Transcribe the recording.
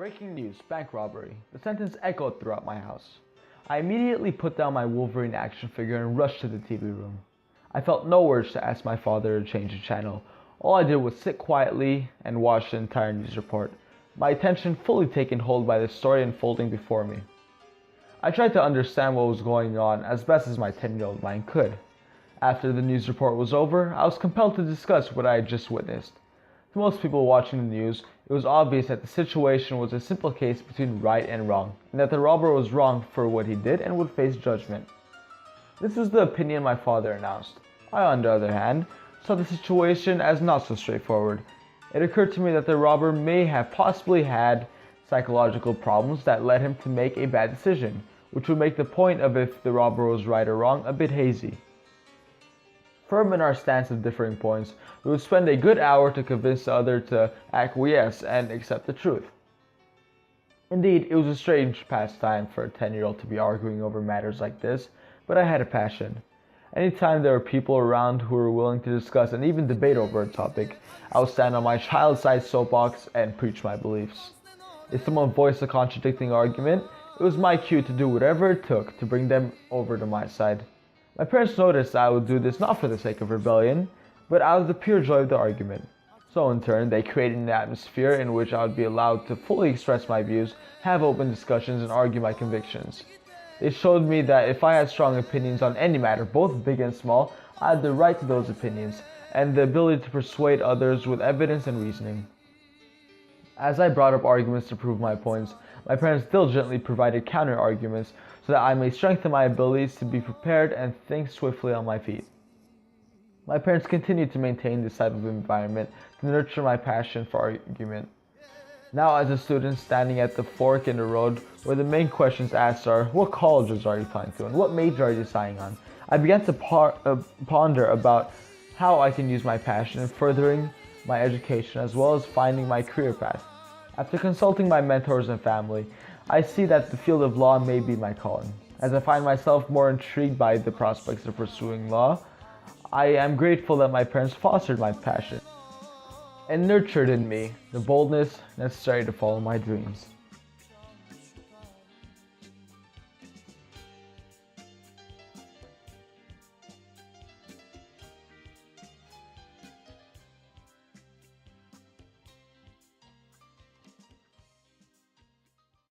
Breaking news, bank robbery. The sentence echoed throughout my house. I immediately put down my Wolverine action figure and rushed to the TV room. I felt no urge to ask my father to change the channel. All I did was sit quietly and watch the entire news report, my attention fully taken hold by the story unfolding before me. I tried to understand what was going on as best as my 10-year-old mind could. After the news report was over, I was compelled to discuss what I had just witnessed. To most people watching the news, it was obvious that the situation was a simple case between right and wrong, and that the robber was wrong for what he did and would face judgment. This was the opinion my father announced. I, on the other hand, saw the situation as not so straightforward. It occurred to me that the robber may have possibly had psychological problems that led him to make a bad decision, which would make the point of if the robber was right or wrong a bit hazy. Firm in our stance of differing points, we would spend a good hour to convince the other to acquiesce and accept the truth. Indeed, it was a strange pastime for a 10-year-old to be arguing over matters like this, but I had a passion. Anytime there were people around who were willing to discuss and even debate over a topic, I would stand on my child-sized soapbox and preach my beliefs. If someone voiced a contradicting argument, it was my cue to do whatever it took to bring them over to my side. My parents noticed I would do this not for the sake of rebellion, but out of the pure joy of the argument. So in turn, they created an atmosphere in which I would be allowed to fully express my views, have open discussions, and argue my convictions. They showed me that if I had strong opinions on any matter, both big and small, I had the right to those opinions, and the ability to persuade others with evidence and reasoning. As I brought up arguments to prove my points, my parents diligently provided counter-arguments so that I may strengthen my abilities to be prepared and think swiftly on my feet. My parents continued to maintain this type of environment to nurture my passion for argument. Now, as a student standing at the fork in the road where the main questions asked are, what colleges are you applying to and what major are you deciding on, I began to ponder about how I can use my passion in furthering my education as well as finding my career path. After consulting my mentors and family, I see that the field of law may be my calling. As I find myself more intrigued by the prospects of pursuing law, I am grateful that my parents fostered my passion and nurtured in me the boldness necessary to follow my dreams.